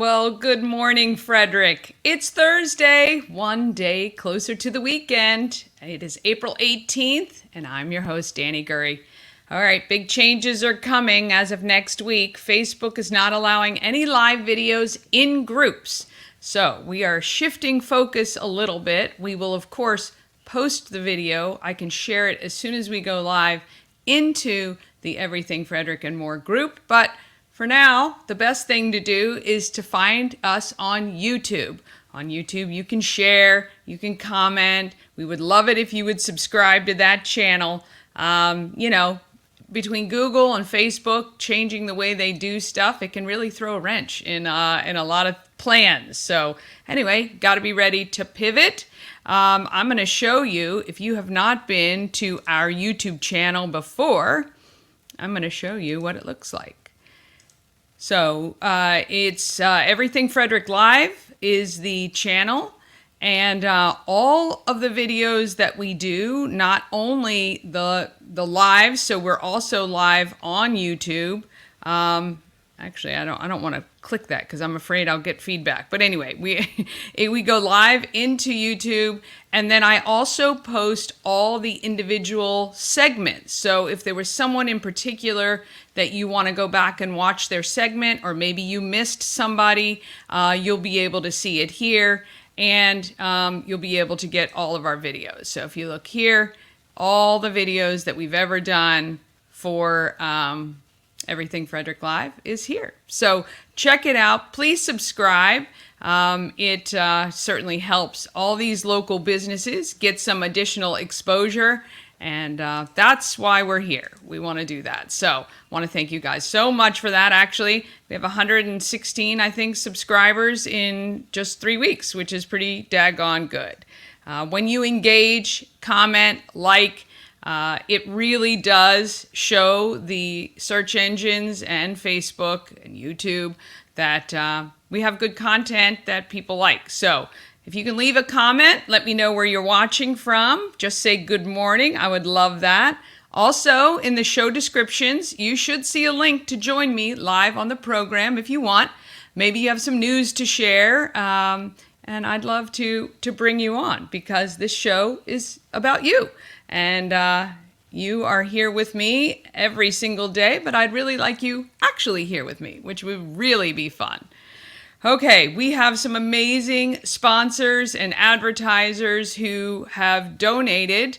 Well, good morning, Frederick. It's Thursday, one day closer to the weekend. It is April 18th, and I'm your host, Dani Gurry. All right, big changes are coming as of next week. Facebook is not allowing any live videos in groups. So we are shifting focus a little bit. We will, of course, post the video. I can share it as soon as we go live into the Everything Frederick and More group, but for now, the best thing to do is to find us on YouTube. On YouTube, you can share, you can comment. We would love it if you would subscribe to that channel. Between Google and Facebook changing the way they do stuff, it can really throw a wrench in a lot of plans. So anyway, got to be ready to pivot. I'm going to show you, if you have not been to our YouTube channel before, I'm going to show you what it looks like. So it's Everything Frederick Live is the channel, and all of the videos that we do, not only the live, so we're also live on YouTube. Actually, I don't want to click that because I'm afraid I'll get feedback. But anyway, we go live into YouTube, and then I also post all the individual segments. So if there was someone in particular that you want to go back and watch their segment, or maybe you missed somebody, you'll be able to see it here, and you'll be able to get all of our videos. So if you look here, all the videos that we've ever done for Everything Frederick Live is here. So check it out. Please subscribe. It certainly helps all these local businesses get some additional exposure. And that's why we're here. We want to do that. So I want to thank you guys so much for that. Actually, we have 116, I think, subscribers in just 3 weeks, which is pretty daggone good. When you engage, comment, like, it really does show the search engines and Facebook and YouTube that we have good content that people like. So if you can leave a comment, let me know where you're watching from. Just say good morning. I would love that. Also, in the show descriptions, you should see a link to join me live on the program if you want. Maybe you have some news to share, and I'd love to bring you on because this show is about you. And you are here with me every single day, but I'd really like you actually here with me, which would really be fun. Okay, we have some amazing sponsors and advertisers who have donated,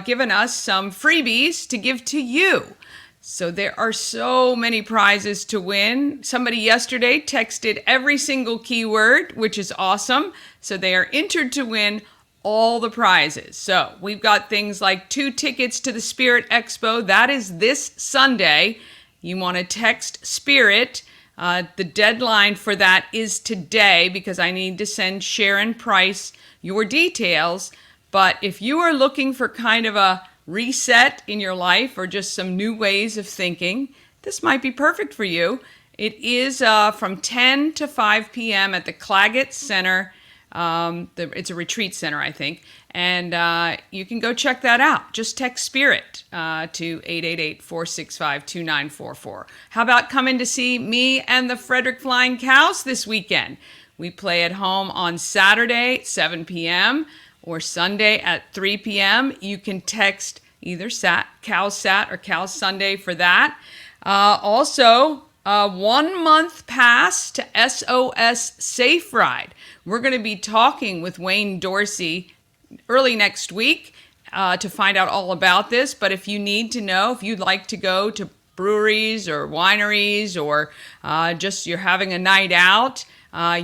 given us some freebies to give to you. So there are so many prizes to win. Somebody yesterday texted every single keyword, which is awesome. So they are entered to win all the prizes. So we've got things like 2 tickets to the Spirit Expo. That is this Sunday. You want to text Spirit. The deadline for that is today because I need to send Sharon Price your details. But if you are looking for kind of a reset in your life or just some new ways of thinking, this might be perfect for you. It is from 10 to 5 p.m. at the Claggett Center. It's a retreat center, I think. And you can go check that out. Just text SPIRIT to 888-465-2944. How about coming to see me and the Frederick Flying Cows this weekend? We play at home on Saturday at 7 p.m. or Sunday at 3 p.m. You can text either Cows Sat or Cows Sunday for that. Also, 1 month pass to SOS Safe Ride. We're going to be talking with Wayne Dorsey early next week to find out all about this. But if you need to know, if you'd like to go to breweries or wineries or just you're having a night out,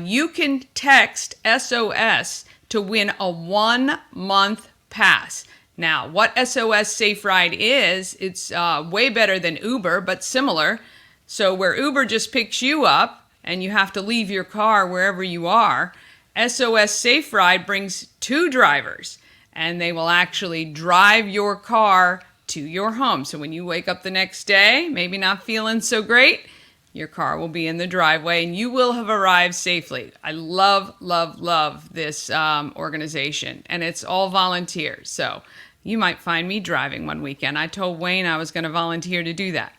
you can text SOS to win a 1 month pass. Now, what SOS Safe Ride is, it's way better than Uber, but similar. So where Uber just picks you up and you have to leave your car wherever you are, SOS Safe Ride brings 2 drivers and they will actually drive your car to your home. So when you wake up the next day, maybe not feeling so great, your car will be in the driveway and you will have arrived safely. I love, love, love this organization, and it's all volunteers. So you might find me driving one weekend. I told Wayne I was going to volunteer to do that.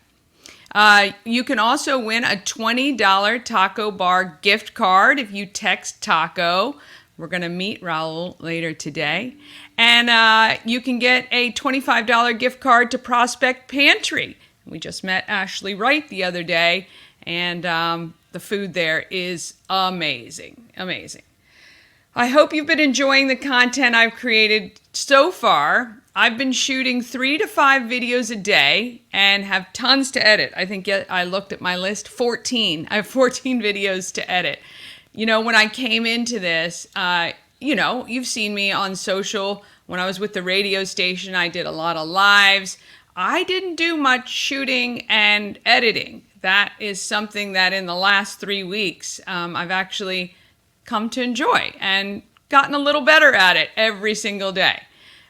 You can also win a $20 Taco Bar gift card if you text taco. We're going to meet Raul later today. And you can get a $25 gift card to Prospect Pantry. We just met Ashley Wright the other day, and the food there is amazing, amazing. I hope you've been enjoying the content I've created so far. I've been shooting 3 to 5 videos a day and have tons to edit. I think I looked at my list, 14. I have 14 videos to edit. You know, when I came into this, you've seen me on social. When I was with the radio station, I did a lot of lives. I didn't do much shooting and editing. That is something that in the last 3 weeks, I've actually come to enjoy and gotten a little better at it every single day.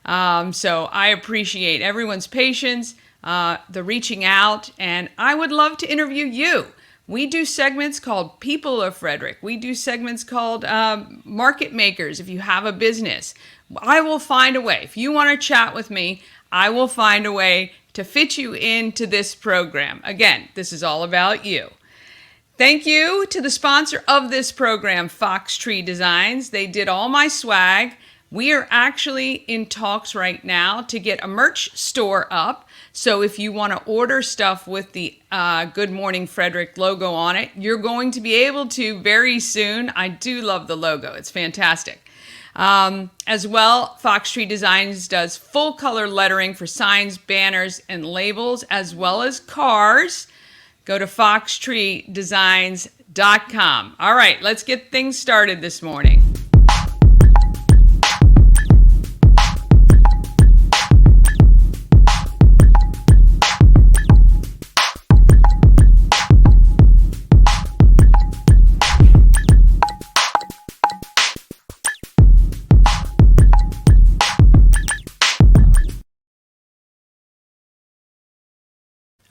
So I appreciate everyone's patience, the reaching out, and I would love to interview you. We do segments called People of Frederick. We do segments called Market Makers if you have a business. I will find a way. If you want to chat with me, I will find a way to fit you into this program. Again, this is all about you. Thank you to the sponsor of this program, Fox Tree Designs. They did all my swag. We are actually in talks right now to get a merch store up. So if you want to order stuff with the Good Morning Frederick logo on it, you're going to be able to very soon. I do love the logo. It's fantastic. As well, Fox Tree Designs does full color lettering for signs, banners, and labels, as well as cars. Go to foxtreedesigns.com. All right, let's get things started this morning.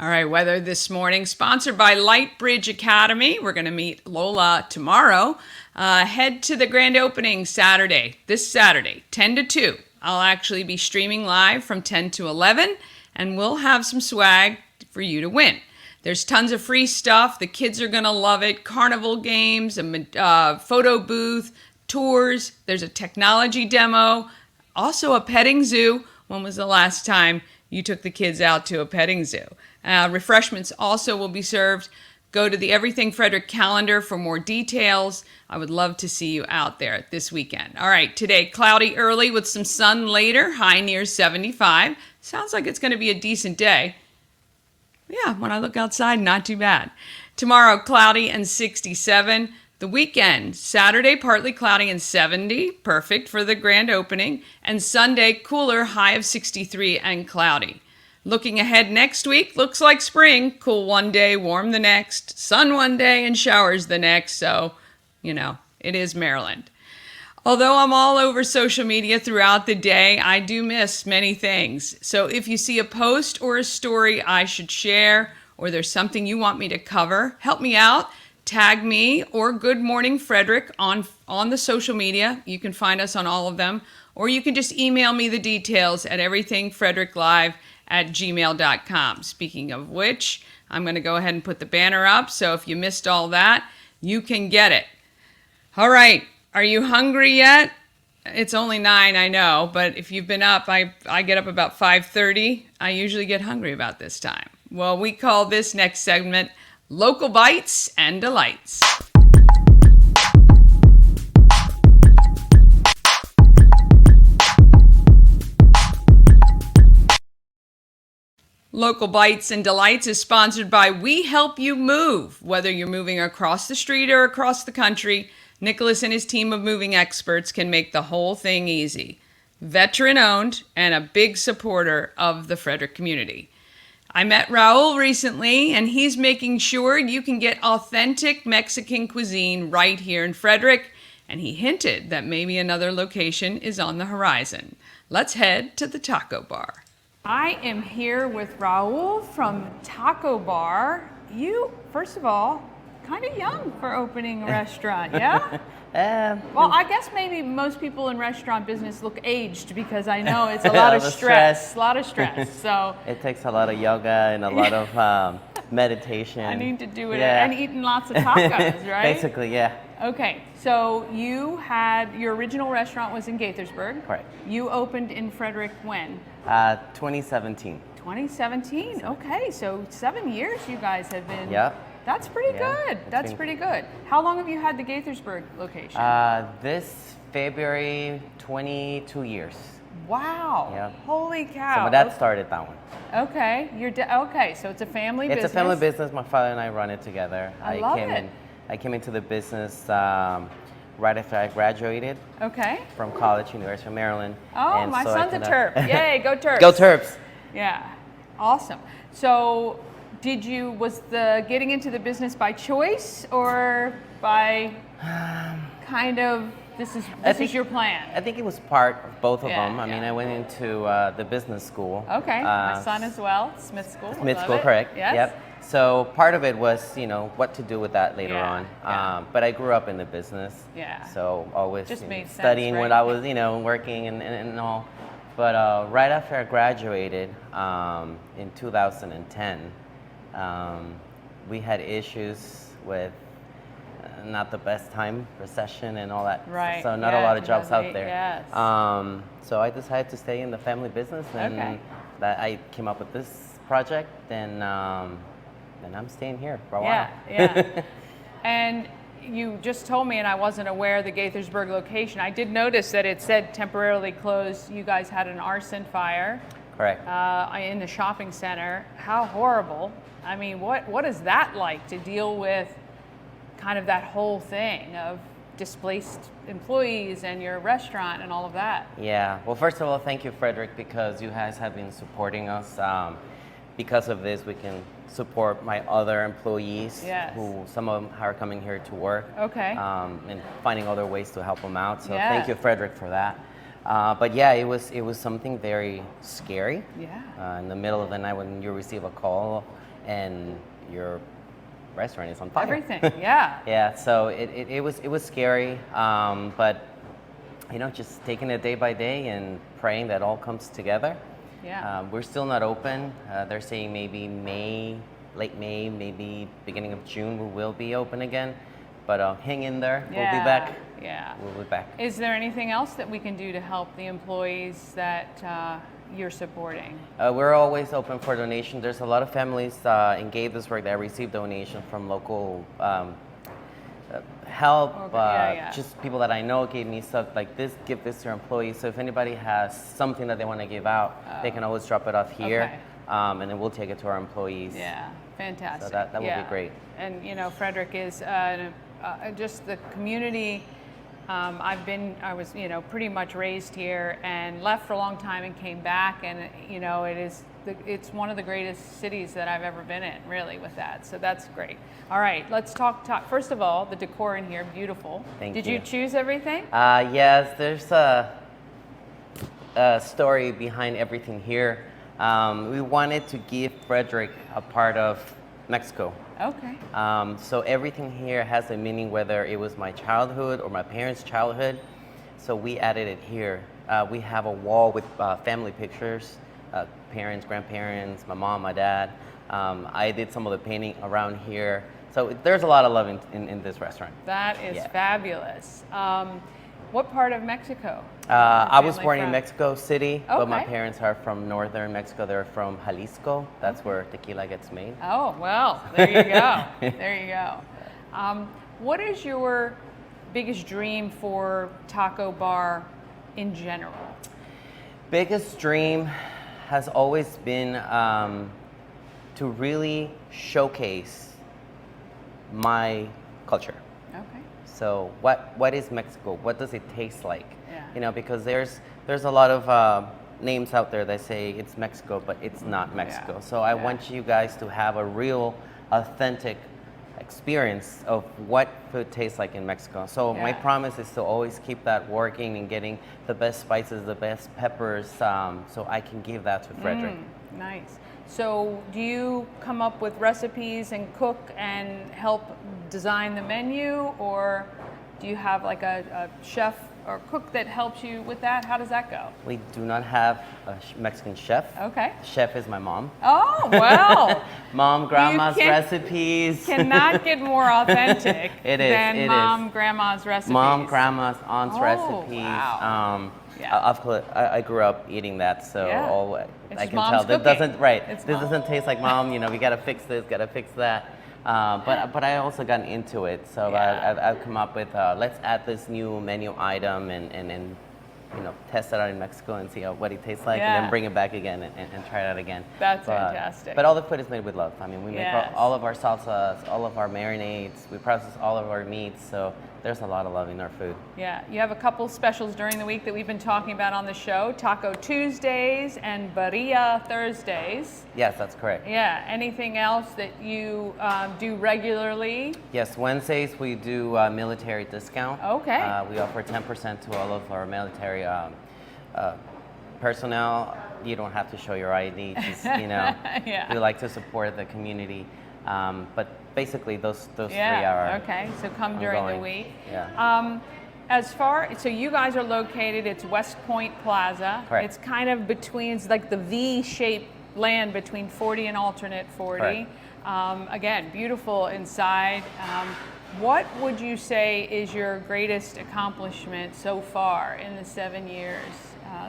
All right, weather this morning, sponsored by Lightbridge Academy. We're going to meet Lola tomorrow. Head to the grand opening this Saturday, 10 to 2. I'll actually be streaming live from 10 to 11, and we'll have some swag for you to win. There's tons of free stuff. The kids are going to love it. Carnival games, a photo booth, tours. There's a technology demo, also a petting zoo. When was the last time you took the kids out to a petting zoo? Refreshments also will be served. Go to the Everything Frederick calendar for more details. I would love to see you out there this weekend. All right, today cloudy early with some sun later, high near 75. Sounds like it's going to be a decent day. Yeah, when I look outside, not too bad. Tomorrow, cloudy and 67. The weekend, Saturday, partly cloudy and 70. Perfect for the grand opening. And Sunday, cooler, high of 63 and cloudy. Looking ahead next week, looks like spring. Cool one day, warm the next. Sun one day and showers the next. So, it is Maryland. Although I'm all over social media throughout the day, I do miss many things. So if you see a post or a story I should share, or there's something you want me to cover, help me out. Tag me or Good Morning Frederick on the social media. You can find us on all of them. Or you can just email me the details at everythingfredericklive@gmail.com. Speaking of which, I'm going to go ahead and put the banner up. So if you missed all that, you can get it. All right. Are you hungry yet? It's only 9, I know. But if you've been up, I get up about 5:30. I usually get hungry about this time. Well, we call this next segment Local Bites and Delights. Local Bites and Delights is sponsored by We Help You Move. Whether you're moving across the street or across the country, Nicholas and his team of moving experts can make the whole thing easy. Veteran-owned and a big supporter of the Frederick community. I met Raul recently, and he's making sure you can get authentic Mexican cuisine right here in Frederick, and he hinted that maybe another location is on the horizon. Let's head to the Taco Bar. I am here with Raul from Taco Bar. You, first of all, kind of young for opening a restaurant, yeah? Well, I guess maybe most people in restaurant business look aged because I know it's a lot of stress. A lot of stress. So it takes a lot of yoga and a lot of meditation. I need to do it. Yeah. And eating lots of tacos, right? Basically, yeah. Okay, so you had, your original restaurant was in Gaithersburg. Correct. You opened in Frederick when? 2017. 2017. Okay, so 7 years you guys have been. Yep. That's pretty Yeah, good. it's That's been- pretty good. How long have you had the Gaithersburg location? This February, 22 years. Wow. Yeah. Holy cow. So my dad started that one. Okay, okay, so it's a family business. It's a family business. My father and I run it together. I love came it. I came into the business right after I graduated Okay. from college, University of Maryland. Oh, and my so I son's a kinda- Terp. Yay, go Terps. Go Terps! Yeah, awesome. So, was the getting into the business by choice or by kind of this is your plan? I think it was part of both of Yeah, them. I mean, yeah. I went into the business school. Okay, my son as well, Smith School. Smith Love School, it. correct? Yes. Yep. So part of it was, what to do with that later Yeah, on. yeah. But I grew up in the business. Yeah. So always Just made sense, studying when right? I was, working and all. But right after I graduated in 2010, we had issues with not the best time, recession and all that. Right, So not yeah, a lot of jobs out 2008, there. yes. So I decided to stay in the family business, and Okay. that I came up with this project. Then I'm staying here for a while. Yeah. And you just told me, and I wasn't aware of the Gaithersburg location. I did notice that it said temporarily closed. You guys had an arson fire Correct. in the shopping center. How horrible. I mean, what is that like to deal with kind of that whole thing of displaced employees and your restaurant and all of that? Yeah. Well, first of all, thank you, Frederick, because you guys have been supporting us. Because of this, we can support my other employees, Yes. who some of them are coming here to work. Okay. And finding other ways to help them out. So Yeah. thank you, Frederick, for that. But yeah, it was something very scary. Yeah. In the middle of the night when you receive a call and your restaurant is on fire. Everything, yeah. Yeah, so it was scary, but just taking it day by day and praying that all comes together. Yeah. We're still not open. They're saying maybe late May, maybe beginning of June we will be open again. But hang in there. Yeah. We'll be back. Yeah. We'll be back. Is there anything else that we can do to help the employees that you're supporting? We're always open for donation. There's a lot of families in Gaithersburg that receive donation from local help. Just people that I know gave me stuff like this. Give this to your employees. So if anybody has something that they want to give out, they can always drop it off here, Okay. and then we'll take it to our employees. Yeah, fantastic. So that would be great. And Frederick is just the community. I was pretty much raised here and left for a long time and came back, and it's one of the greatest cities that I've ever been in, really, with that. So that's great. All right, let's talk. First of all, the decor in here, beautiful. Thank Did you. you choose everything? Yes, there's a story behind everything here. We wanted to give Frederick a part of Mexico. Okay. So everything here has a meaning, whether it was my childhood or my parents' childhood. So we added it here. We have a wall with family pictures, parents, grandparents, my mom, my dad. I did some of the painting around here. So there's a lot of love in this restaurant. That is Yeah. fabulous. What part of Mexico? I was Family born in from? Mexico City, but my Okay. parents are from northern Mexico. They're from Jalisco. That's where tequila gets made. Oh, well, there you go. There you go. What is your biggest dream for Taco Bar in general? Biggest dream has always been to really showcase my culture. Okay. So what is Mexico? What does it taste like? Yeah. Because there's a lot of names out there that say it's Mexico, but it's not Mexico. Yeah. So I Yeah. want you guys to have a real, authentic experience of what food tastes like in Mexico. So my Yeah. promise is to always keep that working and getting the best spices, the best peppers, so I can give that to Frederick. Nice. So do you come up with recipes and cook and help design the menu, or do you have like a chef or cook that helps you with that? How does that go? We do not have a Mexican chef. Okay. Chef is my mom. Oh, well. Mom, grandma's recipes. Cannot get more authentic than mom, grandma's recipes. Mom, grandma's, aunt's recipes. Wow. I grew up eating that, so I can tell that this doesn't taste like mom. We gotta fix this, gotta fix that. But I also got into it, so I've come up with let's add this new menu item and test it out in Mexico and see what it tastes like, and then bring it back again and try it out again. That's fantastic. But all the food is made with love. I mean, we make all of our salsas, all of our marinades, we process all of our meats, so there's a lot of love in our food. Yeah, you have a couple specials during the week that we've been talking about on the show, Taco Tuesdays and Birria Thursdays. Yes, that's correct. Yeah, anything else that you do regularly? Yes, Wednesdays we do military discount. Okay. We offer 10% to all of our military personnel. You don't have to show your ID, just, we like to support the community. But basically those 3 are okay, so come during the week. Yeah. So you guys are located, it's West Point Plaza. Correct. It's kind of between, it's like the V-shaped land between 40 and alternate 40. Again, beautiful inside. What would you say is your greatest accomplishment so far in the 7 years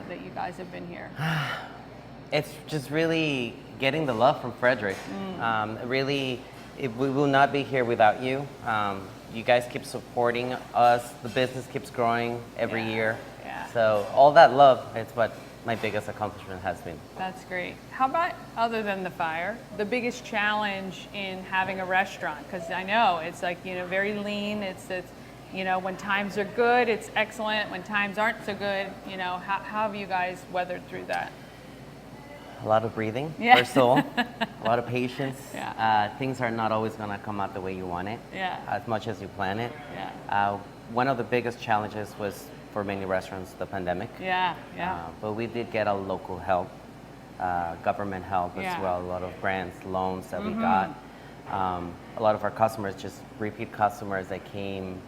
that you guys have been here? It's just really getting the love from Frederick. Really, we will not be here without you. You guys keep supporting us. The business keeps growing every year. Yeah. So all that love is what my biggest accomplishment has been. That's great. How about, other than the fire, the biggest challenge in having a restaurant? Because I know it's like, very lean. It's when times are good, it's excellent. When times aren't so good, how have you guys weathered through that? A lot of breathing, first of all. A lot of patience. Things are not always going to come out the way you want it, as much as you plan it. One of the biggest challenges was, for many restaurants, the pandemic. But we did get a local help, government help as well, a lot of grants, loans that we got. A lot of our customers, just repeat customers that came,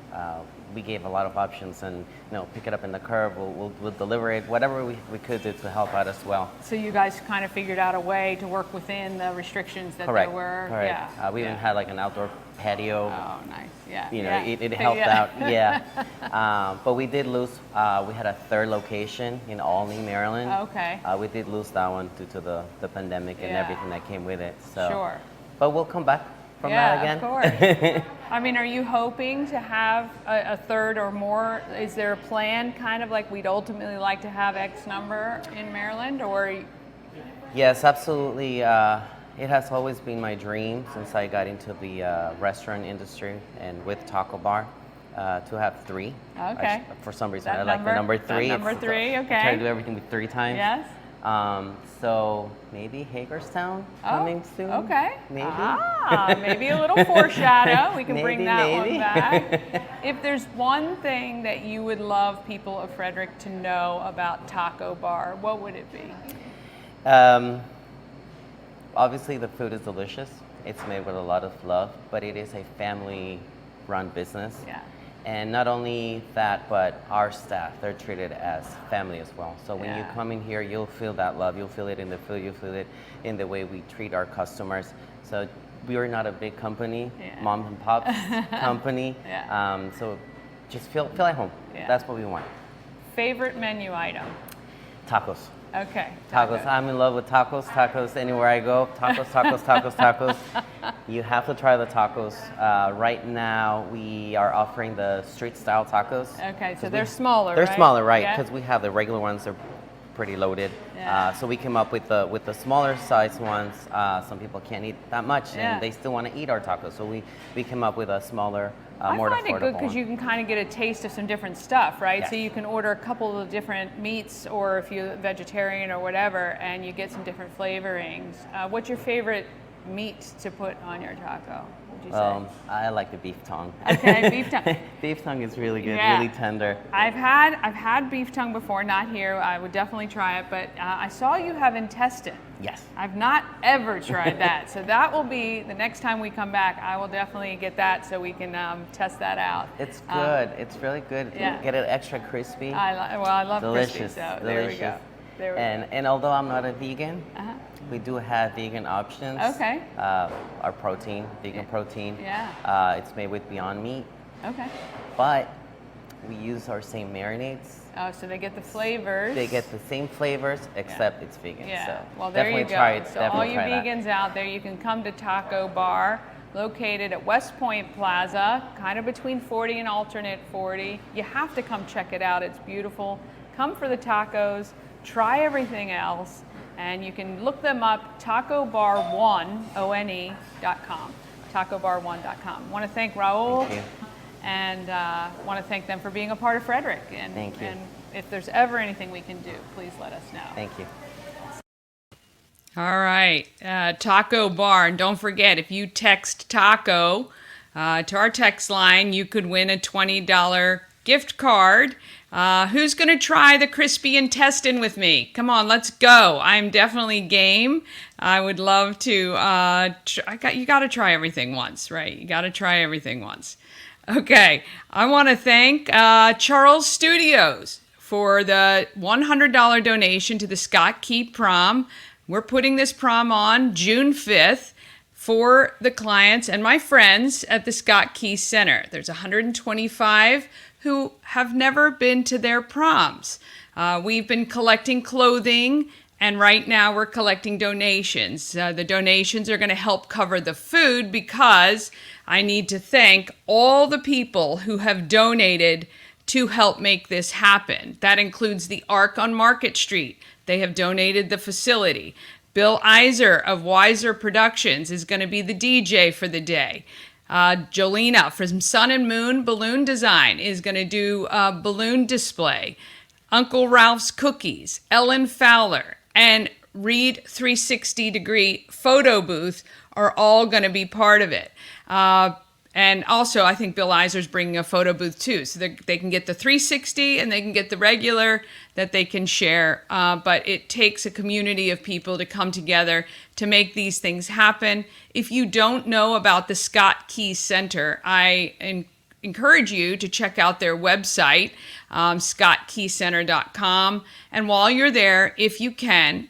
we gave a lot of options, and pick it up in the curb, we'll deliver it, whatever we could do to help out as well. So you guys kind of figured out a way to work within the restrictions that there were. Correct. We even had like an outdoor patio. Oh, nice. It helped out. But we did lose. We had a third location in Albany, Maryland. Okay. We did lose that one due to the pandemic and everything that came with it. So. Sure. But we'll come back from that again. Of course. I mean, are you hoping to have a third or more? Is there a plan, kind of like we'd ultimately like to have X number in Maryland, or? Yes, absolutely. It has always been my dream since I got into the restaurant industry and with Taco Bar to have 3. Okay. For some reason, I like the number 3. Number 3, okay. I try to do everything with 3 times. Yes. So maybe Hagerstown coming soon. Okay. Maybe. Maybe a little foreshadow. We can maybe, bring that one back. If there's one thing that you would love people of Frederick to know about Taco Bar, what would it be? Obviously, the food is delicious. It's made with a lot of love, but it is a family-run business. Yeah. And not only that, but our staff, they're treated as family as well. So when you come in here, you'll feel that love. You'll feel it in the food. You'll feel it in the way we treat our customers. So we are not a big company, mom and pop company. So just feel at home. That's what we want. Favorite menu item? Tacos. Okay. Tacos. I'm in love with tacos. Tacos anywhere I go. Tacos, tacos, tacos, tacos. You have to try the tacos. Right now, we are offering the street style tacos. Okay, so they're smaller, They're right? smaller, right? Because we have the regular ones. They're pretty loaded. So we came up with the smaller size ones. Some people can't eat that much, and they still want to eat our tacos. So we came up with a smaller, more affordable I find it good because one. you can kind of get a taste of some different stuff, right? Yes. So you can order a couple of different meats, or if you're vegetarian or whatever, and you get some different flavorings. What's your favorite meat to put on your taco, would you say? I like the beef tongue. Okay, beef tongue. Beef tongue is really good, Yeah. really tender. I've had beef tongue before, not here. I would definitely try it, but I saw you have intestine. Yes. I've not ever tried that, so that will be the next time we come back. I will definitely get that so we can test that out. It's good. It's really good. Yeah. Get it extra crispy. I love crispy, Delicious. so Delicious. there we go. There we go. And although I'm not a vegan, Uh-huh. we do have vegan options. Okay. Our protein, vegan protein. Yeah. It's made with Beyond Meat, Okay. but we use our same marinades. Oh, so they get the flavors. They get the same flavors, except it's vegan. Yeah. So Well, there definitely you go. try it. So Definitely all you try that. vegans out there, you can come to Taco Bar, located at West Point Plaza, kind of between 40 and alternate 40. You have to come check it out. It's beautiful. Come for the tacos. Try everything else. And you can look them up, tacobar1.com. tacobar1.com. Want to thank Raul. Thank you. And want to thank them for being a part of Frederick. And, Thank you. And if there's ever anything we can do, please let us know. Thank you. All right, Taco Bar. And don't forget, if you text taco to our text line, you could win a $20 gift card. Who's going to try the crispy intestine with me? Come on, let's go. I'm definitely game. I would love to. You got to try everything once, right? You got to try everything once. Okay, I want to thank Charles Studios for the $100 donation to the Scott Key Prom. We're putting this prom on June 5th for the clients and my friends at the Scott Key Center. There's 125 who have never been to their proms. We've been collecting clothing, and right now we're collecting donations. The donations are going to help cover the food because I need to thank all the people who have donated to help make this happen. That includes the Arc on Market Street. They have donated the facility. Bill Iser of Wiser Productions is going to be the DJ for the day. Jolena from Sun and Moon Balloon Design is going to do a balloon display. Uncle Ralph's Cookies, Ellen Fowler, and Reed 360 Degree Photo Booth are all going to be part of it. And also, I think Bill Iser's bringing a photo booth too, so they can get the 360 and they can get the regular that they can share. But it takes a community of people to come together to make these things happen. If you don't know about the Scott Key Center, I encourage you to check out their website, scottkeycenter.com. And while you're there, if you can,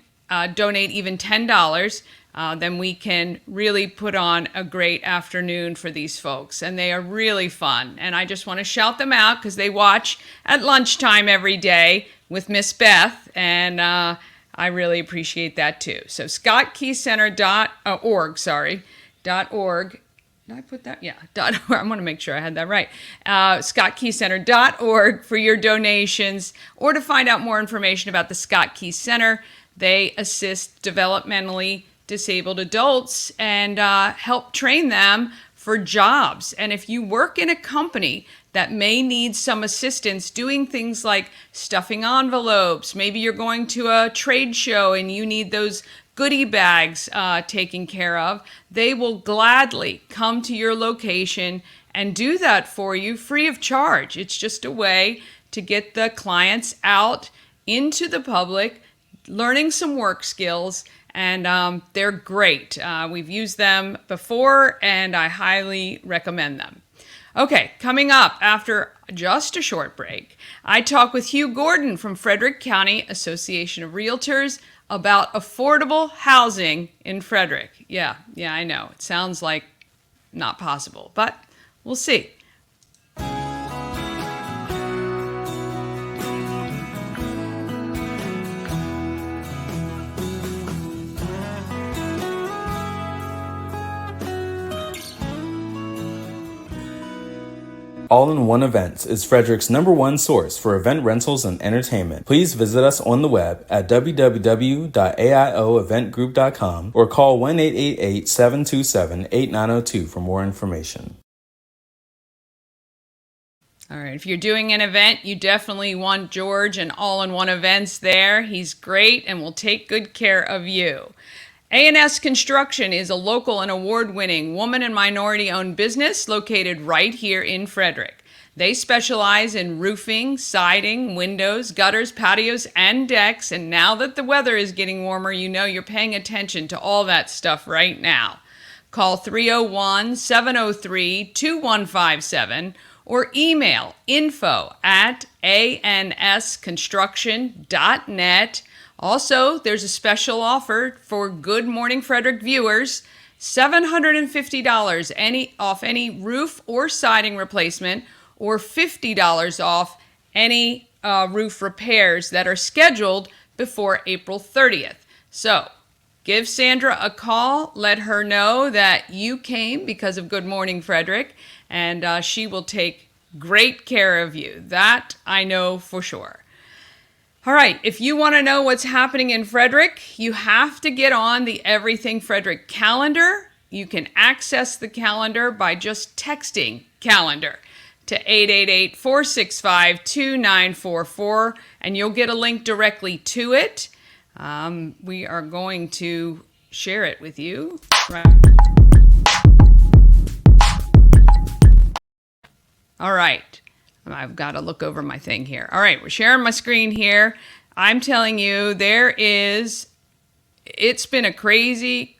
donate even $10. Then we can really put on a great afternoon for these folks. And they are really fun. And I just want to shout them out because they watch at lunchtime every day with Miss Beth. And I really appreciate that too. So scottkeycenter.org. Did I put that? Yeah, .org. I want to make sure I had that right. scottkeycenter.org for your donations or to find out more information about the Scott Key Center. They assist developmentally disabled adults and help train them for jobs. And if you work in a company that may need some assistance doing things like stuffing envelopes, maybe you're going to a trade show and you need those goodie bags taken care of, they will gladly come to your location and do that for you free of charge. It's just a way to get the clients out into the public, learning some work skills, and they're great. We've used them before, and I highly recommend them. Okay, coming up after just a short break, I talk with Hugh Gordon from Frederick County Association of Realtors about affordable housing in Frederick. Yeah, I know. It sounds like not possible, but we'll see. All-in-One Events is Frederick's #1 source for event rentals and entertainment. Please visit us on the web at www.aioeventgroup.com or call 1-888-727-8902 for more information. All right, if you're doing an event, you definitely want George and All-in-One Events there. He's great and will take good care of you. A&S Construction is a local and award-winning woman and minority-owned business located right here in Frederick. They specialize in roofing, siding, windows, gutters, patios, and decks. And now that the weather is getting warmer, you know you're paying attention to all that stuff right now. Call 301-703-2157 or email info@ansconstruction.net. Also, there's a special offer for Good Morning Frederick viewers, $750 off any roof or siding replacement, or $50 off any roof repairs that are scheduled before April 30th. So give Sandra a call. Let her know that you came because of Good Morning Frederick, and she will take great care of you. That I know for sure. All right, if you want to know what's happening in Frederick, you have to get on the Everything Frederick calendar. You can access the calendar by just texting calendar to 888-465-2944, and you'll get a link directly to it. We are going to share it with you. Right. All right. I've got to look over my thing here. All right, we're sharing my screen here. I'm telling you, it's been a crazy,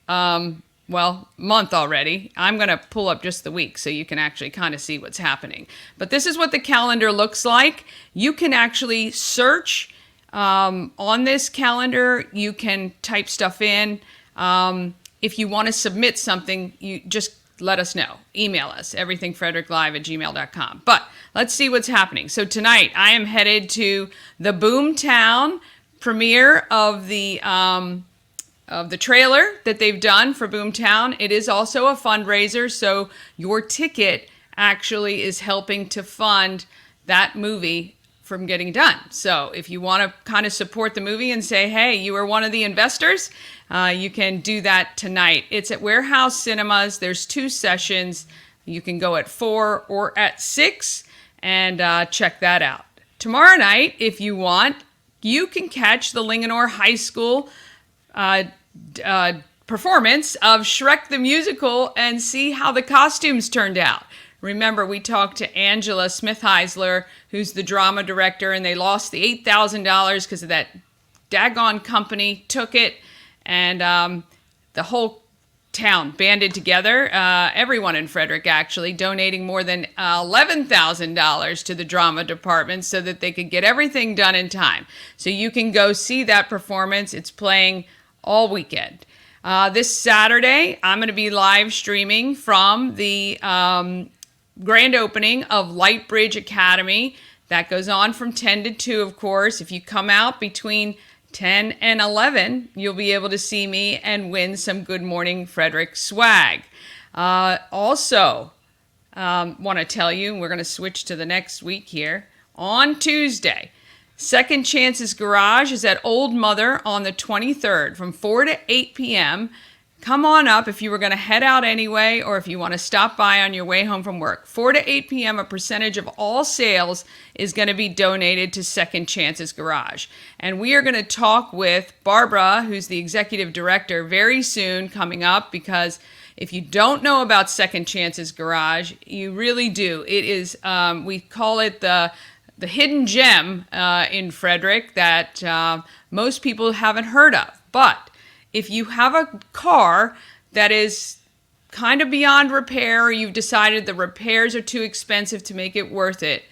month already. I'm going to pull up just the week so you can actually kind of see what's happening. But this is what the calendar looks like. You can actually search on this calendar. You can type stuff in. If you want to submit something, you just let us know. Email us, everythingfredericklive@gmail.com. But let's see what's happening. So tonight I am headed to the Boomtown premiere of the trailer that they've done for Boomtown. It is also a fundraiser, so your ticket actually is helping to fund that movie from getting done. So if you want to kind of support the movie and say, hey, you were one of the investors, you can do that tonight. It's at Warehouse Cinemas. There's 2 sessions. You can go at 4 or at 6 and check that out. Tomorrow night, if you want, you can catch the Linganore High School performance of Shrek the Musical and see how the costumes turned out. Remember, we talked to Angela Smith-Heisler, who's the drama director, and they lost the $8,000 because of that daggone company took it, and the whole town banded together. Everyone in Frederick actually donating more than $11,000 to the drama department so that they could get everything done in time. So you can go see that performance. It's playing all weekend. This Saturday, I'm going to be live streaming from the grand opening of Lightbridge Academy. That goes on from 10 to 2, of course. If you come out between 10 and 11, you'll be able to see me and win some Good Morning Frederick swag. Also, want to tell you, we're going to switch to the next week here. On Tuesday, Second Chances Garage is at Old Mother on the 23rd from 4 to 8 p.m. Come on up if you were going to head out anyway, or if you want to stop by on your way home from work. 4 to 8 p.m., a percentage of all sales is going to be donated to Second Chances Garage. And we are going to talk with Barbara, who's the executive director, very soon coming up, because if you don't know about Second Chances Garage, you really do. It is, we call it the hidden gem in Frederick that most people haven't heard of. But if you have a car that is kind of beyond repair, or you've decided the repairs are too expensive to make it worth it,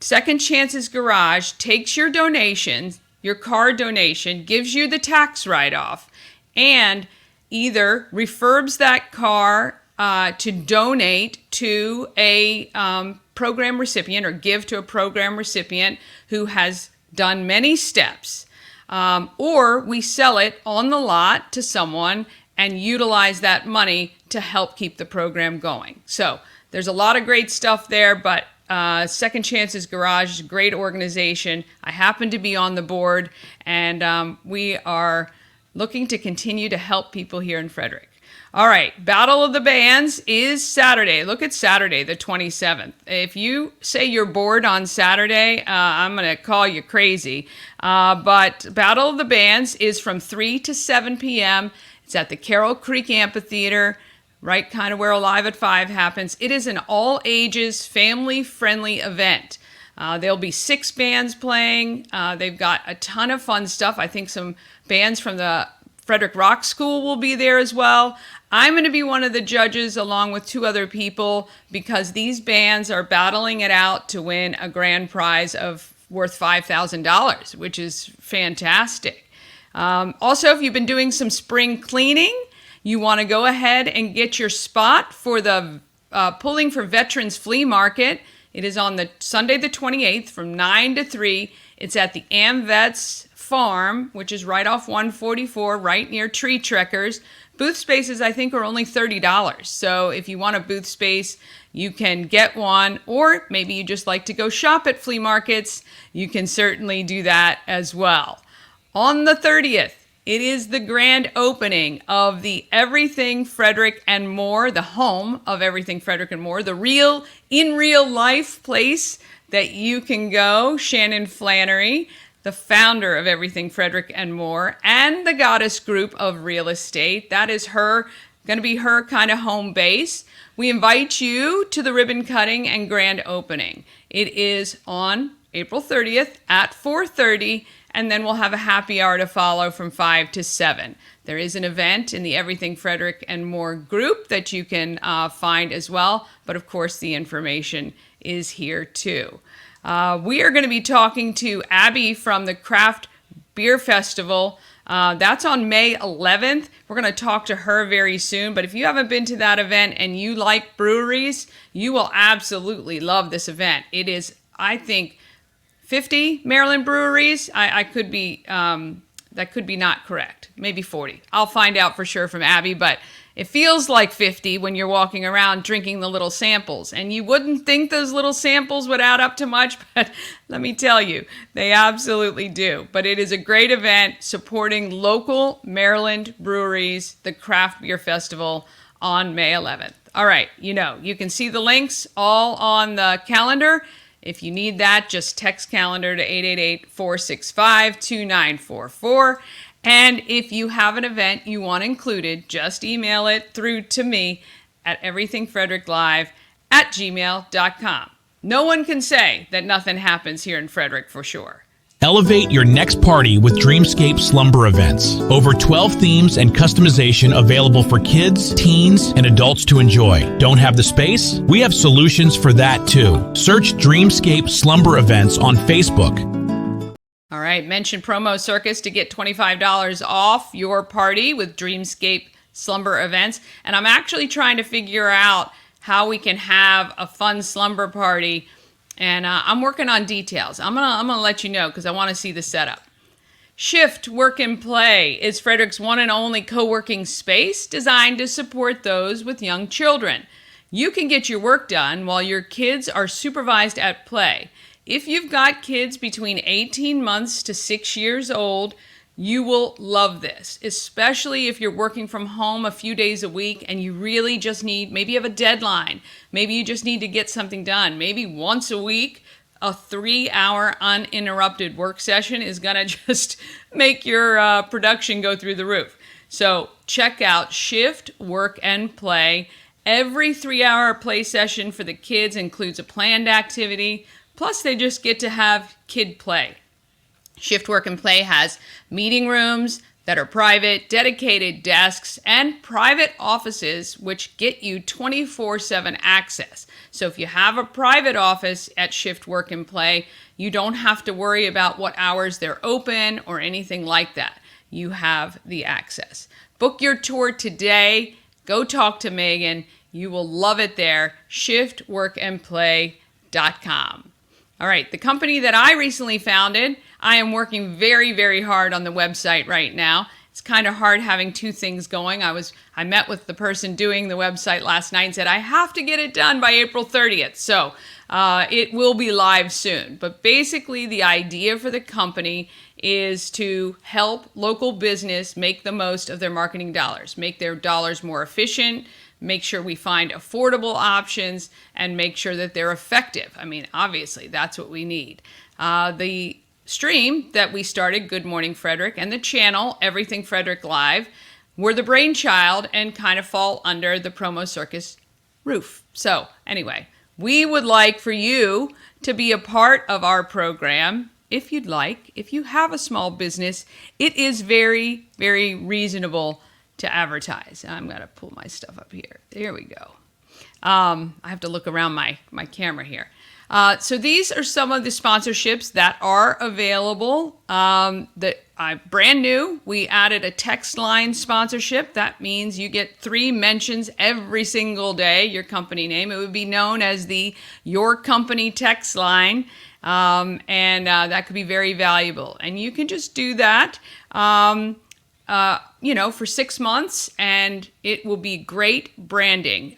Second Chances Garage takes your donation, your car donation, gives you the tax write-off, and either refurbs that car to donate to a program recipient, or give to a program recipient who has done many steps. Or we sell it on the lot to someone and utilize that money to help keep the program going. So there's a lot of great stuff there, but Second Chances Garage is a great organization. I happen to be on the board, and we are looking to continue to help people here in Frederick. All right, Battle of the Bands is Saturday. Look at Saturday, the 27th. If you say you're bored on Saturday, I'm going to call you crazy. But Battle of the Bands is from 3 to 7 p.m. It's at the Carroll Creek Amphitheater, right kind of where Alive at 5 happens. It is an all-ages, family-friendly event. There'll be 6 bands playing. They've got a ton of fun stuff. I think some bands from the Frederick Rock School will be there as well. I'm going to be one of the judges along with 2 other people because these bands are battling it out to win a grand prize of worth $5,000, which is fantastic. Also, if you've been doing some spring cleaning, you want to go ahead and get your spot for the Pulling for Veterans Flea Market. It is on the Sunday the 28th from 9 to 3. It's at the AmVets Farm, which is right off 144, right near Tree Trekkers. Booth spaces, I think, are only $30. So if you want a booth space, you can get one. Or maybe you just like to go shop at flea markets. You can certainly do that as well. On the 30th, it is the grand opening of the Everything Frederick and More, the home of Everything Frederick and More, the real, in real life place that you can go. Shannon Flannery, the founder of Everything Frederick and More, and the Goddess Group of Real Estate. That is going to be her kind of home base. We invite you to the ribbon cutting and grand opening. It is on April 30th at 4:30, and then we'll have a happy hour to follow from 5 to 7. There is an event in the Everything Frederick and More group that you can find as well, but of course the information is here too. We are going to be talking to Abby from the Craft Beer Festival. That's on May 11th. We're going to talk to her very soon. But if you haven't been to that event and you like breweries, you will absolutely love this event. It is, I think, 50 Maryland breweries. I could be, that could be not correct. Maybe 40. I'll find out for sure from Abby, but it feels like 50 when you're walking around drinking the little samples. And you wouldn't think those little samples would add up to much, but let me tell you, they absolutely do. But it is a great event supporting local Maryland breweries, the Craft Beer Festival on May 11th. All right, you can see the links all on the calendar. If you need that, just text calendar to 888-465-2944. And if you have an event you want included, just email it through to me at everythingfredericklive@gmail.com. No one can say that nothing happens here in Frederick for sure. Elevate your next party with Dreamscape Slumber Events. Over 12 themes and customization available for kids, teens, and adults to enjoy. Don't have the space? We have solutions for that too. Search Dreamscape Slumber Events on Facebook. All right, mention Promo Circus to get $25 off your party with Dreamscape Slumber Events. And I'm actually trying to figure out how we can have a fun slumber party. And I'm working on details. I'm gonna let you know because I want to see the setup. Shift Work and Play is Frederick's one and only co-working space designed to support those with young children. You can get your work done while your kids are supervised at play. If you've got kids between 18 months to 6 years old, you will love this, especially if you're working from home a few days a week and you really just need, maybe you have a deadline, maybe you just need to get something done. Maybe once a week, a 3-hour uninterrupted work session is gonna just make your production go through the roof. So check out Shift Work and Play. Every 3-hour play session for the kids includes a planned activity, plus they just get to have kid play. Shift Work and Play has meeting rooms that are private, dedicated desks, and private offices which get you 24/7 access. So if you have a private office at Shift Work and Play, you don't have to worry about what hours they're open or anything like that. You have the access. Book your tour today. Go talk to Megan. You will love it there. shiftworkandplay.com. All right, the company that I recently founded, I am working very, very hard on the website right now. It's kind of hard having 2 things going. I met with the person doing the website last night and said, I have to get it done by April 30th. So it will be live soon. But basically the idea for the company is to help local business make the most of their marketing dollars, make their dollars more efficient, make sure we find affordable options, and make sure that they're effective. I mean, obviously, that's what we need. The stream that we started, Good Morning Frederick, and the channel, Everything Frederick Live, were the brainchild and kind of fall under the Promo Circus roof. So anyway, we would like for you to be a part of our program. If you'd like, if you have a small business, it is very, very reasonable to advertise. I'm going to pull my stuff up here. There we go. I have to look around my camera here. So these are some of the sponsorships that are available. Brand new, we added a text line sponsorship. That means you get 3 mentions every single day, your company name. It would be known as the Your Company text line. And that could be very valuable. And you can just do that, for 6 months, and it will be great branding.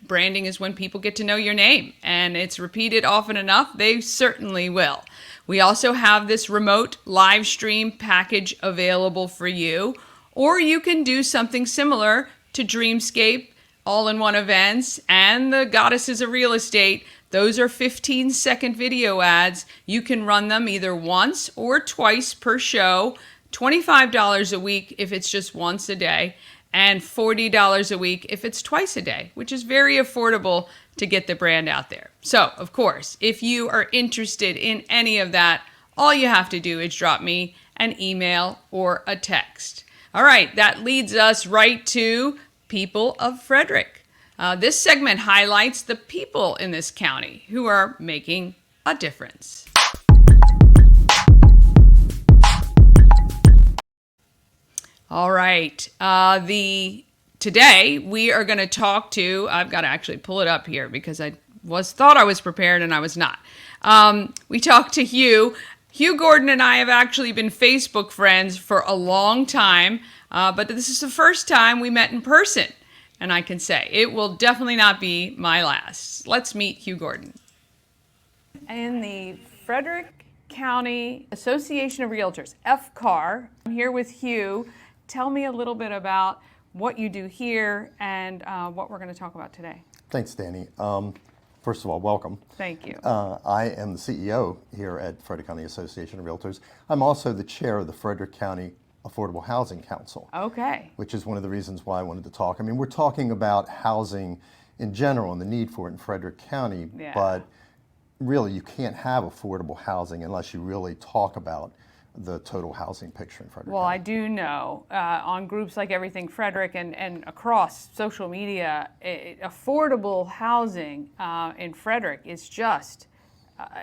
Branding is when people get to know your name, and it's repeated often enough, they certainly will. We also have this remote live stream package available for you, or you can do something similar to Dreamscape all-in-one events and the Goddesses of Real Estate. Those are 15-second video ads. You can run them either once or twice per show, $25 a week if it's just once a day, and $40 a week if it's twice a day, which is very affordable to get the brand out there. So, of course, if you are interested in any of that, all you have to do is drop me an email or a text. All right, that leads us right to People of Frederick. This segment highlights the people in this county who are making a difference. All right, today we are going to talk to, I've got to actually pull it up here because I thought I was prepared and I was not. We talked to Hugh. Hugh Gordon and I have actually been Facebook friends for a long time, but this is the first time we met in person. And I can say it will definitely not be my last. Let's meet Hugh Gordon. In the Frederick County Association of Realtors, FCAR. I'm here with Hugh. Tell me a little bit about what you do here and what we're going to talk about today. Thanks, Dani. First of all, welcome. Thank you. I am the CEO here at Frederick County Association of Realtors. I'm also the chair of the Frederick County Affordable Housing Council. Okay. Which is one of the reasons why I wanted to talk. I mean, we're talking about housing in general and the need for it in Frederick County, but really you can't have affordable housing unless you really talk about the total housing picture in Frederick County. I do know on groups like Everything Frederick and across social media, affordable housing in Frederick is just,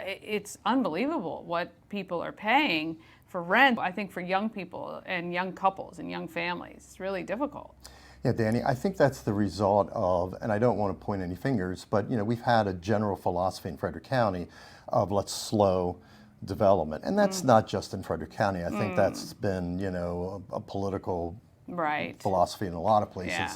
it's unbelievable what people are paying for rent. I think for young people and young couples and young families, it's really difficult. Yeah, Dani, I think that's the result of, and I don't want to point any fingers, but we've had a general philosophy in Frederick County of let's slow development. And that's not just in Frederick County. I think that's been, a political philosophy in a lot of places. Yeah.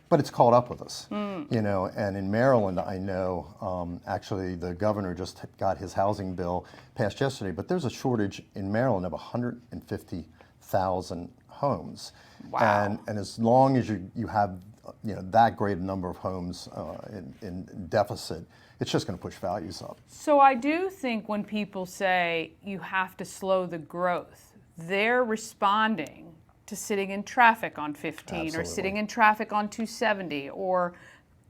But it's caught up with us, and in Maryland, I know, actually the governor just got his housing bill passed yesterday, but there's a shortage in Maryland of 150,000 homes. Wow. And as long as you have, that great a number of homes in deficit, it's just going to push values up. So I do think when people say you have to slow the growth, they're responding to sitting in traffic on 15 Absolutely. Or sitting in traffic on 270 or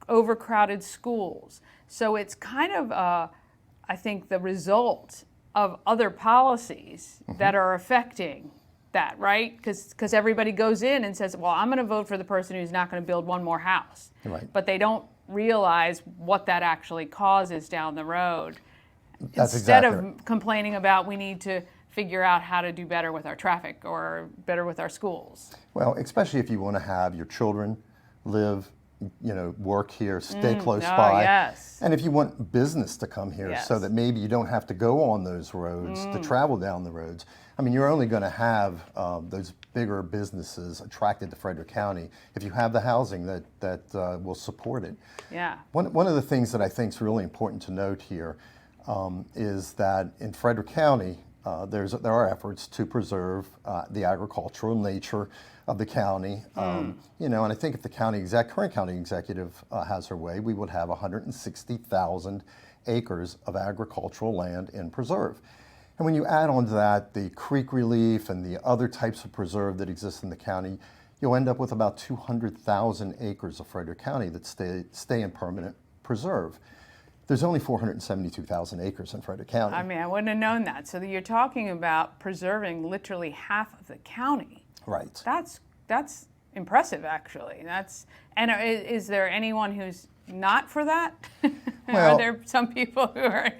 overcrowded schools. So it's kind of, I think, the result of other policies that are affecting that, right? Because everybody goes in and says, well, I'm going to vote for the person who's not going to build one more house. Right. But they don't realize what that actually causes down the road. That's Instead exactly of complaining about we need to figure out how to do better with our traffic or better with our schools. Well, especially if you want to have your children live, work here, stay close by. Yes. And if you want business to come here so that maybe you don't have to go on those roads to travel down the roads. I mean, you're only going to have those bigger businesses attracted to Frederick County if you have the housing that will support it. Yeah. One of the things that I think is really important to note here is that in Frederick County, there are efforts to preserve the agricultural nature of the county. And I think if the current county executive has her way, we would have 160,000 acres of agricultural land in preserve. And when you add on to that the creek relief and the other types of preserve that exist in the county, you'll end up with about 200,000 acres of Frederick County that stay in permanent preserve. There's only 472,000 acres in Frederick County. I mean, I wouldn't have known that. So you're talking about preserving literally half of the county. Right. That's impressive, actually. Is there anyone who's not for that? Well, are there some people who are,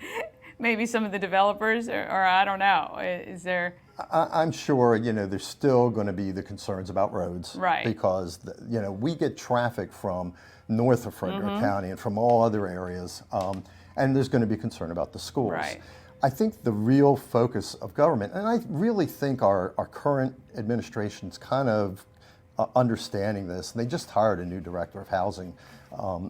maybe some of the developers, or I don't know? Is there? I'm sure, there's still going to be the concerns about roads. Right. Because, we get traffic from north of Frederick County and from all other areas, and there's going to be concern about the schools. Right. I think the real focus of government, and I really think our current administration's kind of understanding this, and they just hired a new director of housing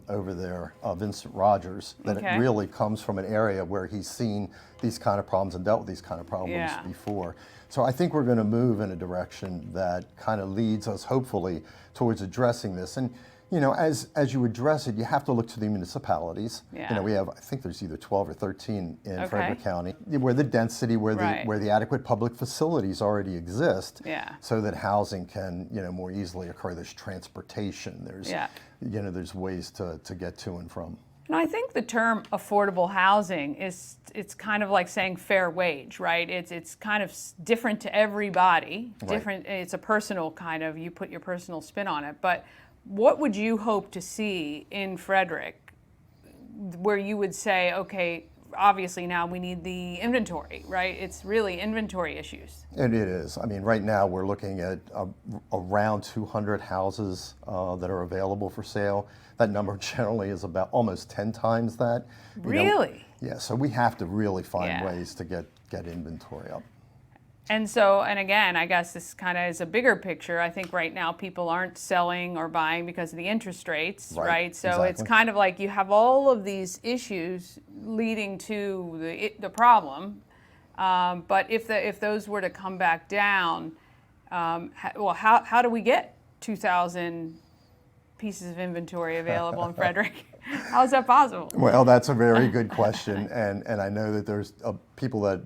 over there, Vincent Rogers, that Okay. it really comes from an area where he's seen these kind of problems and dealt with these kind of problems before. So I think we're going to move in a direction that kind of leads us, hopefully, towards addressing this. And as you address it, you have to look to the municipalities. Yeah. We have, I think there's either 12 or 13 in Okay. Frederick County, where the density, where the adequate public facilities already exist, so that housing can, more easily occur. There's transportation. There's, there's ways to get to and from. And I think the term affordable housing it's kind of like saying fair wage, right? It's kind of different to everybody. Right. Different. It's a personal kind of, you put your personal spin on it. But what would you hope to see in Frederick where you would say, okay, obviously now we need the inventory, right? It's really inventory issues. And it is. I mean, right now we're looking at around 200 houses that are available for sale. That number generally is about almost 10 times that. Really? Yeah, so we have to really find ways to get inventory up. And so, and again, I guess this kind of is a bigger picture. I think right now people aren't selling or buying because of the interest rates, right? So exactly. It's kind of like you have all of these issues leading to the problem. But if those were to come back down, how do we get 2,000 pieces of inventory available in Frederick? How is that possible? Well, that's a very good question, and I know that there's people that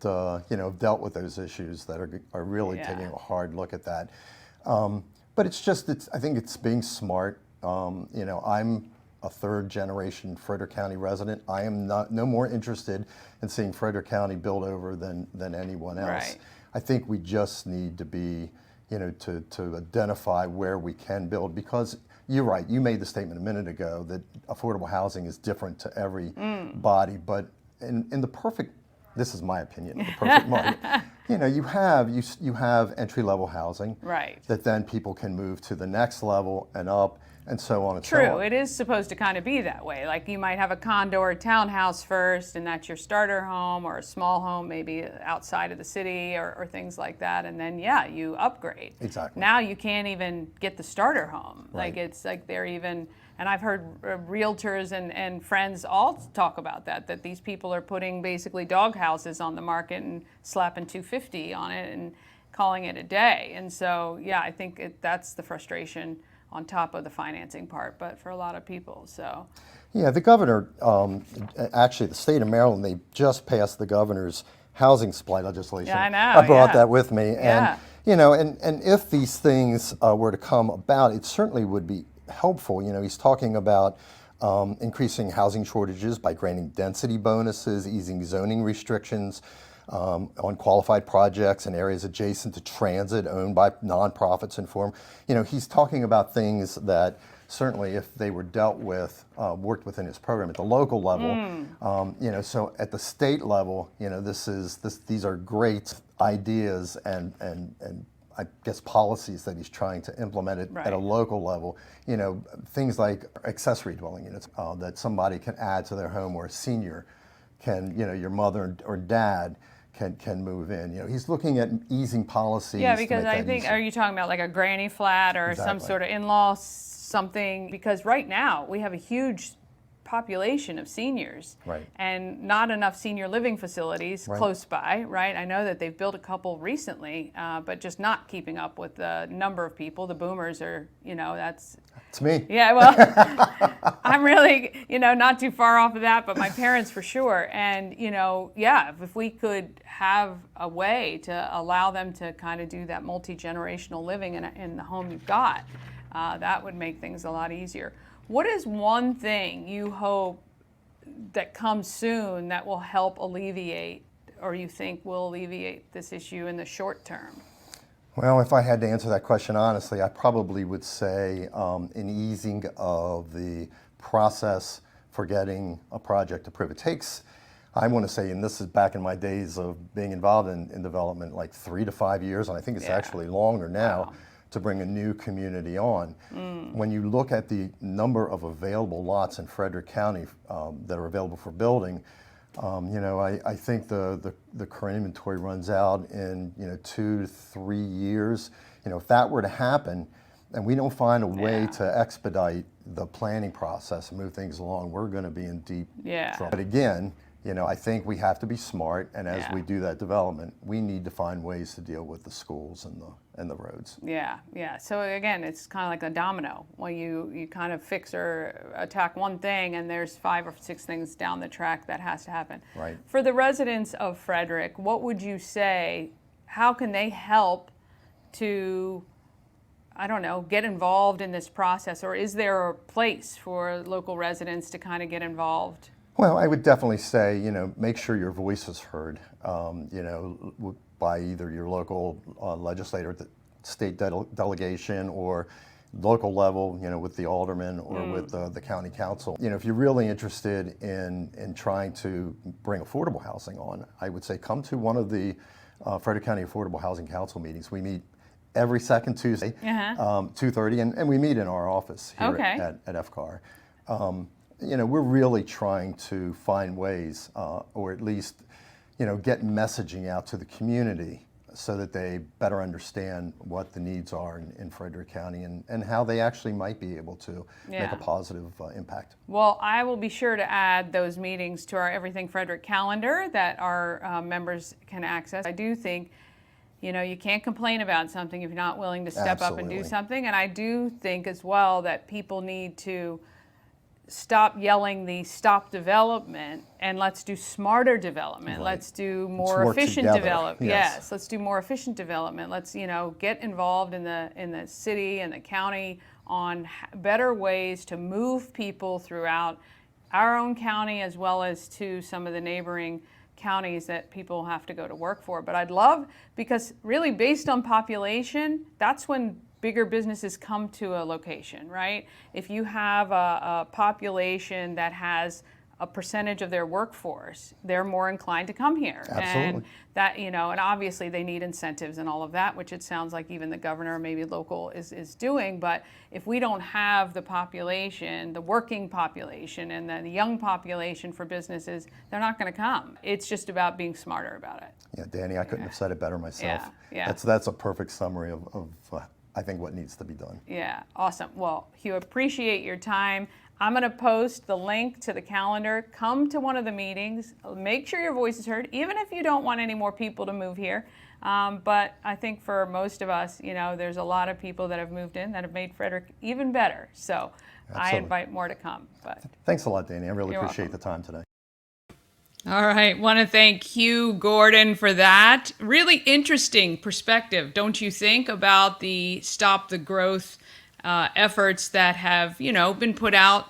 have dealt with those issues that are really taking a hard look at that. But I think it's being smart. I'm a third generation Frederick County resident. I am no more interested in seeing Frederick County build over than anyone else. Right. I think we just need to be, to identify where we can build, because you're right. You made the statement a minute ago that affordable housing is different to every body, but in the perfect, this is my opinion, the perfect market, you have entry-level housing, Right. that then people can move to the next level and up, and so on and so True, on. it is supposed to kind of be that way. Like you might have a condo or a townhouse first, and that's your starter home, or a small home maybe outside of the city, or things like that. And then, you upgrade. Exactly. Now you can't even get the starter home. Right. Like it's like they're even, and I've heard realtors and friends all talk about that these people are putting basically dog houses on the market and slapping $250 on it and calling it a day. And so, I think that's the frustration on top of the financing part, but for a lot of people, so. Yeah, the governor, actually the state of Maryland, they just passed the governor's housing supply legislation. Yeah, I know, I brought that with me. Yeah. And if these things were to come about, it certainly would be helpful. He's talking about increasing housing shortages by granting density bonuses, easing zoning restrictions on qualified projects in areas adjacent to transit owned by nonprofits and form. He's talking about things that certainly, if they were dealt with, worked within his program at the local level. So at the state level, these are great ideas and I guess policies that he's trying to implement at a local level. Things like accessory dwelling units that somebody can add to their home, or a senior can, your mother or dad can move in. He's looking at easing policies. Yeah, because to make I that think, easier. are you talking about like a granny flat or some Exactly. sort of in-law something? Because right now we have a huge population of seniors, Right. and not enough senior living facilities Right. close by, right? I know that they've built a couple recently, but just not keeping up with the number of people. The boomers are, that's It's me. yeah, well, I'm really, not too far off of that, but my parents for sure. And, if we could have a way to allow them to kind of do that multi-generational living in the home you've got, that would make things a lot easier. What is one thing you hope that comes soon that will help alleviate, or you think will alleviate this issue in the short term? Well, if I had to answer that question honestly, I probably would say an easing of the process for getting a project approved. It takes, I want to say, and this is back in my days of being involved in development, like 3 to 5 years, and I think it's actually longer now. Wow. To bring a new community on. When you look at the number of available lots in Frederick County that are available for building, I think the current inventory runs out in 2 to 3 years. If that were to happen, and we don't find a way to expedite the planning process and move things along, we're going to be in deep trouble. But again, I think we have to be smart, and as we do that development, we need to find ways to deal with the schools and the roads. Yeah. So again, it's kind of like a domino. When you kind of fix or attack one thing, and there's 5 or 6 things down the track that has to happen. Right. For the residents of Frederick, what would you say? How can they help to, I don't know, get involved in this process, or is there a place for local residents to kind of get involved? Well, I would definitely say, make sure your voice is heard, by either your local legislator, the state delegation, or local level, with the alderman or with the county council. If you're really interested in trying to bring affordable housing on, I would say come to one of the Frederick County Affordable Housing Council meetings. We meet every second Tuesday, 2:30, and we meet in our office here at FCAR. We're really trying to find ways, or at least, get messaging out to the community so that they better understand what the needs are in Frederick County and how they actually might be able to make a positive impact. Well, I will be sure to add those meetings to our Everything Frederick calendar that our members can access. I do think, you can't complain about something if you're not willing to step up and do something. And I do think as well that people need to stop yelling the stop development and let's do smarter development. Right. Let's do more efficient development. Yes, let's do more efficient development. Let's get involved in the city and the county on better ways to move people throughout our own county as well as to some of the neighboring counties that people have to go to work for. But I'd love, because really based on population, that's when bigger businesses come to a location, right? If you have a population that has a percentage of their workforce, they're more inclined to come here. Absolutely. And that, and obviously they need incentives and all of that, which it sounds like even the governor, maybe local, is doing. But if we don't have the population, the working population and the young population for businesses, they're not going to come. It's just about being smarter about it. Yeah, Dani, I couldn't have said it better myself. Yeah. That's a perfect summary of I think what needs to be done. Yeah, awesome. Well, Hugh, appreciate your time. I'm going to post the link to the calendar. Come to one of the meetings. Make sure your voice is heard, even if you don't want any more people to move here. But I think for most of us, there's a lot of people that have moved in that have made Frederick even better. So I invite more to come. But thanks a lot, Dani. I really appreciate the time today. All right. Want to thank Hugh Gordon for that. Really interesting perspective, don't you think, about the Stop the Growth efforts that have, been put out.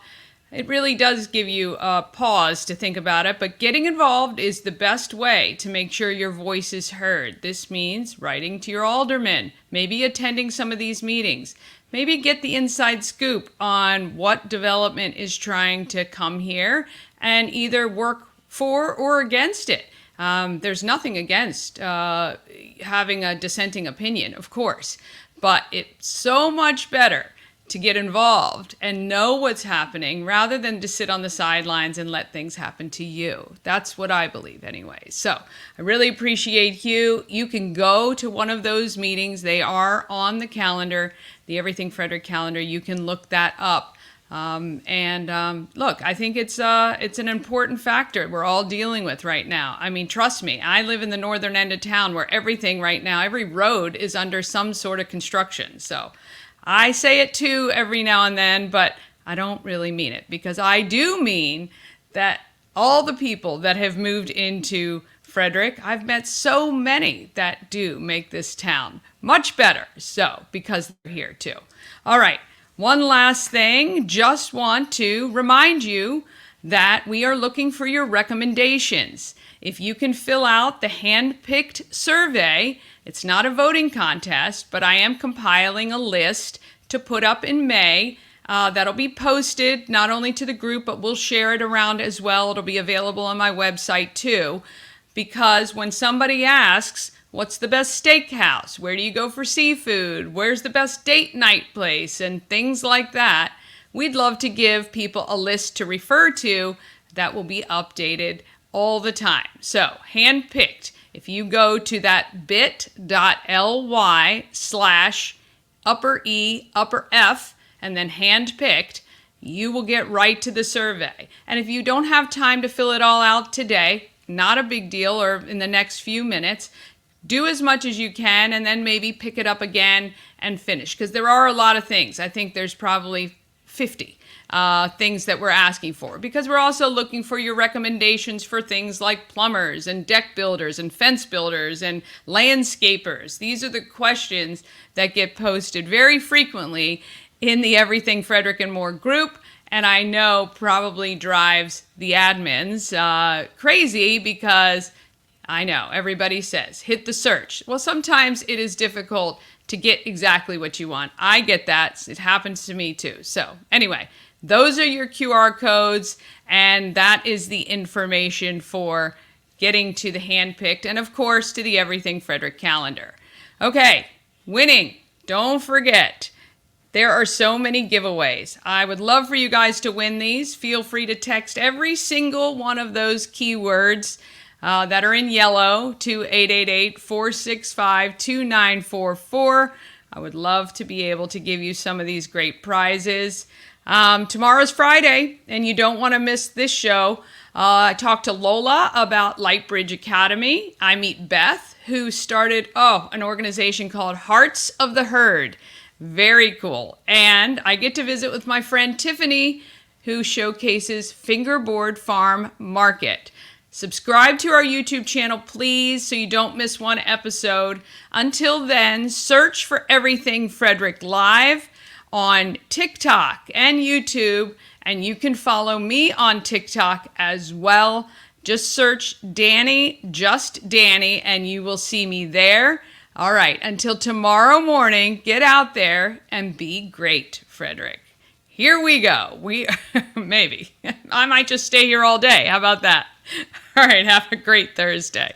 It really does give you a pause to think about it, but getting involved is the best way to make sure your voice is heard. This means writing to your alderman, maybe attending some of these meetings, maybe get the inside scoop on what development is trying to come here and either work for or against it. There's nothing against having a dissenting opinion, of course, but it's so much better to get involved and know what's happening rather than to sit on the sidelines and let things happen to you. That's what I believe anyway. So I really appreciate Hugh. You can go to one of those meetings. They are on the calendar, the Everything Frederick calendar. You can look that up. Look, I think it's an important factor we're all dealing with right now. I mean, trust me, I live in the northern end of town where everything right now, every road is under some sort of construction. So I say it too every now and then, but I don't really mean it, because I do mean that all the people that have moved into Frederick, I've met so many that do make this town much better. So, because they're here too. All right. One last thing, just want to remind you that we are looking for your recommendations. If you can fill out the hand-picked survey, it's not a voting contest, but I am compiling a list to put up in May. That'll be posted not only to the group, but we'll share it around as well. It'll be available on my website too. Because when somebody asks, what's the best steakhouse? Where do you go for seafood? Where's the best date night place? And things like that, we'd love to give people a list to refer to that will be updated all the time. So, handpicked. If you go to that bit.ly/E_F and then handpicked, you will get right to the survey. And if you don't have time to fill it all out today, not a big deal, or in the next few minutes, do as much as you can and then maybe pick it up again and finish. Because there are a lot of things. I think there's probably 50 things that we're asking for. Because we're also looking for your recommendations for things like plumbers and deck builders and fence builders and landscapers. These are the questions that get posted very frequently in the Everything Frederick and More group. And I know probably drives the admins crazy, because I know everybody says, hit the search. Well, sometimes it is difficult to get exactly what you want. I get that. It happens to me too. So anyway, those are your QR codes, and that is the information for getting to the handpicked and, of course, to the Everything Frederick calendar. Okay, winning. Don't forget. There are so many giveaways. I would love for you guys to win these. Feel free to text every single one of those keywords that are in yellow to 888-465-2944. I would love to be able to give you some of these great prizes. Tomorrow's Friday, and you don't want to miss this show. I talked to Lola about Lightbridge Academy. I meet Beth, who started an organization called Hearts of the Herd. Very cool. And I get to visit with my friend Tiffany, who showcases Fingerboard Farm Market. Subscribe to our YouTube channel, please, so you don't miss one episode. Until then, search for Everything Frederick Live on TikTok and YouTube, and you can follow me on TikTok as well. Just search Dani, just Dani, and you will see me there. All right, until tomorrow morning, get out there and be great, Frederick. Here we go. Maybe. I might just stay here all day. How about that? All right, have a great Thursday.